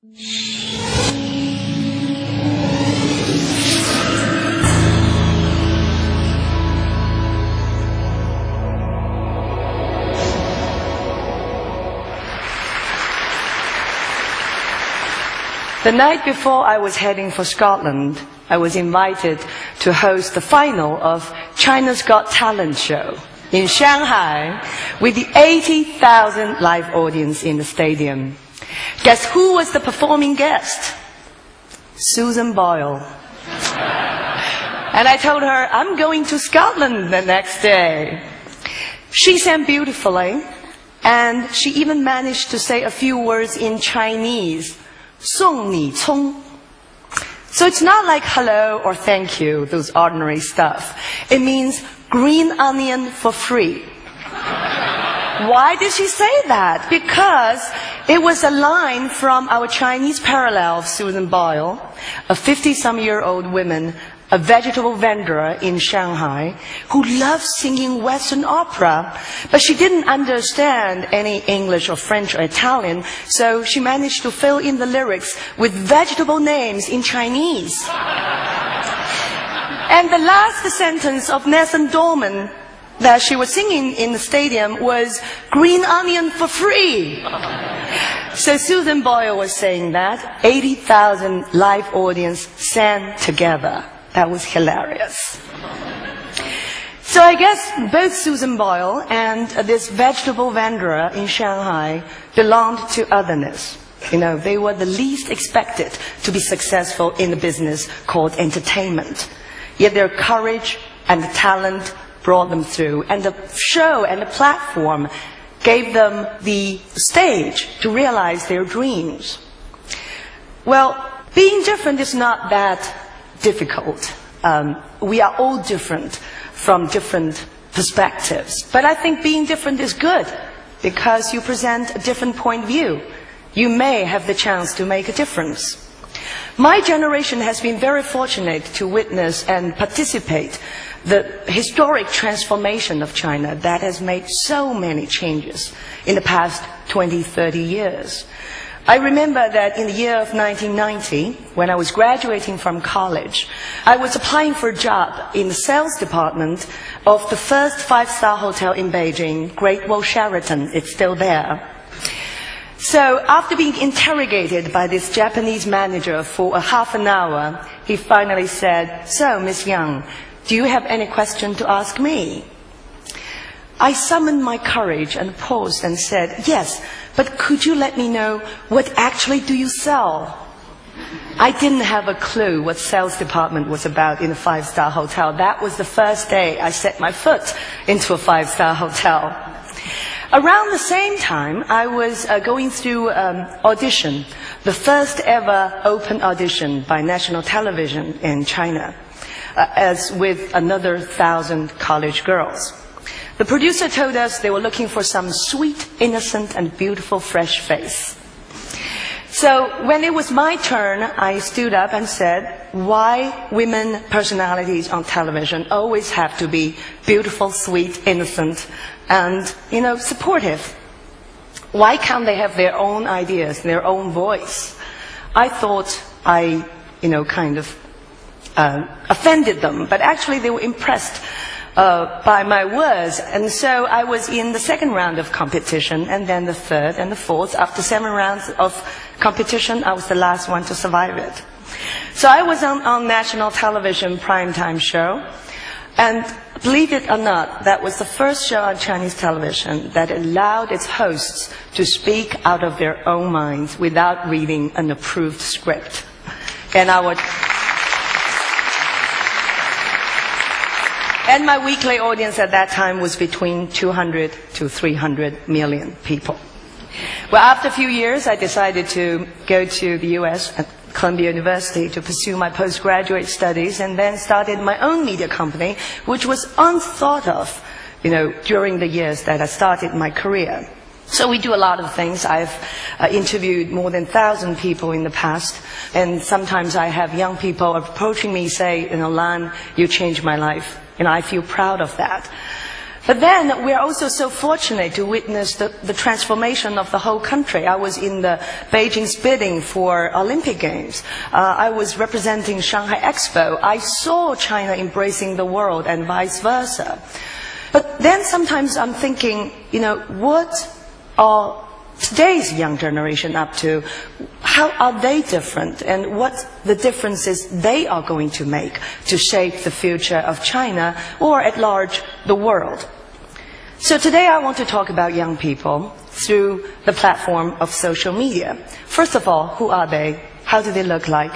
The night before I was heading for Scotland, I was invited to host the final of China's Got Talent show in Shanghai with the 80,000 live audience in the stadium. Guess who was the performing guest? Susan Boyle. And I told her, I'm going to Scotland the next day. She sang beautifully, and she even managed to say a few words in Chinese. 送你葱. So it's not like hello or thank you, those ordinary stuff. It means green onion for free. Why did she say that? Because it was a line from our Chinese parallel of Susan Boyle, a 50-some-year-old woman, a vegetable vendor in Shanghai, who loved singing Western opera, but she didn't understand any English or French or Italian, so she managed to fill in the lyrics with vegetable names in Chinese. And the last sentence of Nelson Dorman that she was singing in the stadium was green onion for free. So Susan Boyle was saying that 80,000 live audience sang together. That was hilarious. So I guess both Susan Boyle and this vegetable vendor in Shanghai belonged to otherness. You know, they were the least expected to be successful in the business called entertainment. Yet their courage and talent brought them through, and the show and the platform gave them the stage to realize their dreams. Well, being different is not that difficult. We are all different from different perspectives. But I think being different is good because you present a different point of view. You may have the chance to make a difference. My generation has been very fortunate to witness and participate the historic transformation of China that has made so many changes in the past 20, 30 years. I remember that in the year of 1990, when I was graduating from college, I was applying for a job in the sales department of the first five-star hotel in Beijing, Great Wall Sheraton. It's still there. So after being interrogated by this Japanese manager for a half an hour, he finally said, "So, Miss Yang, do you have any question to ask me?" I summoned my courage and paused and said, "Yes, but could you let me know what actually do you sell?" I didn't have a clue what sales department was about in a five-star hotel. That was the first day I set my foot into a five-star hotel. Around the same time, I was going through audition, the first ever open audition by national television in China, as with another 1,000 college girls. The producer told us they were looking for some sweet, innocent, and beautiful fresh face. So when it was my turn, I stood up and said, why women personalities on television always have to be beautiful, sweet, innocent, and, supportive? Why can't they have their own ideas, their own voice? I thought I, offended them, but actually they were impressed by my words. And so I was in the second round of competition, and then the third and the fourth. After 7 rounds of competition, I was the last one to survive it. So I was on national television primetime show, and believe it or not, that was the first show on Chinese television that allowed its hosts to speak out of their own minds without reading an approved script. And my weekly audience at that time was between 200 to 300 million people. Well, after a few years, I decided to go to the US at Columbia University to pursue my postgraduate studies, and then started my own media company, which was unthought of, during the years that I started my career. So we do a lot of things. I've interviewed more than 1,000 people in the past, and sometimes I have young people approaching me say, Lan, you changed my life. I feel proud of that. But then we're also so fortunate to witness the transformation of the whole country. I was in the Beijing's bidding for Olympic Games. I was representing Shanghai Expo. I saw China embracing the world and vice versa. But then sometimes I'm thinking, what are today's young generation up to? How are they different, and what the differences they are going to make to shape the future of China, or at large the world? So today I want to talk about young people through the platform of social media. First of all, who are they? How do they look like?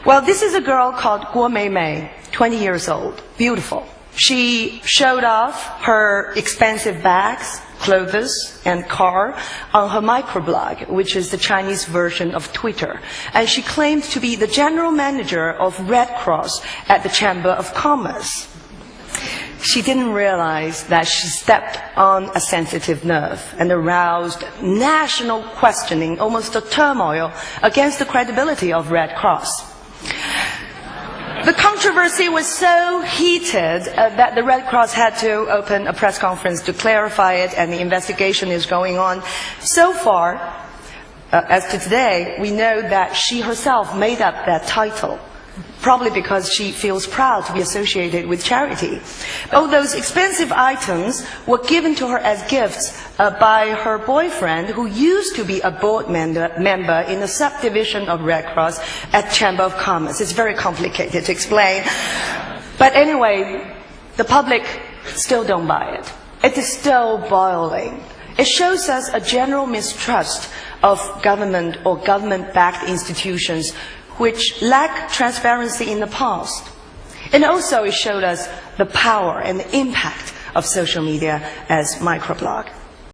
Well, this is a girl called Guo Meimei, 20 years old, beautiful. She showed off her expensive bags, clothes and car on her microblog, which is the Chinese version of Twitter. And she claimed to be the general manager of Red Cross at the Chamber of Commerce. She didn't realize that she stepped on a sensitive nerve and aroused national questioning, almost a turmoil, against the credibility of Red Cross. The controversy was so heated that the Red Cross had to open a press conference to clarify it, and the investigation is going on. So far, as to today, we know that she herself made up that title, probably because she feels proud to be associated with charity. All those expensive items were given to her as gifts by her boyfriend, who used to be a board member in a subdivision of Red Cross at Chamber of Commerce. It's very complicated to explain. But anyway, the public still don't buy it. It is still boiling. It shows us a general mistrust of government or government-backed institutions which lack transparency in the past. And also it showed us the power and the impact of social media as microblog.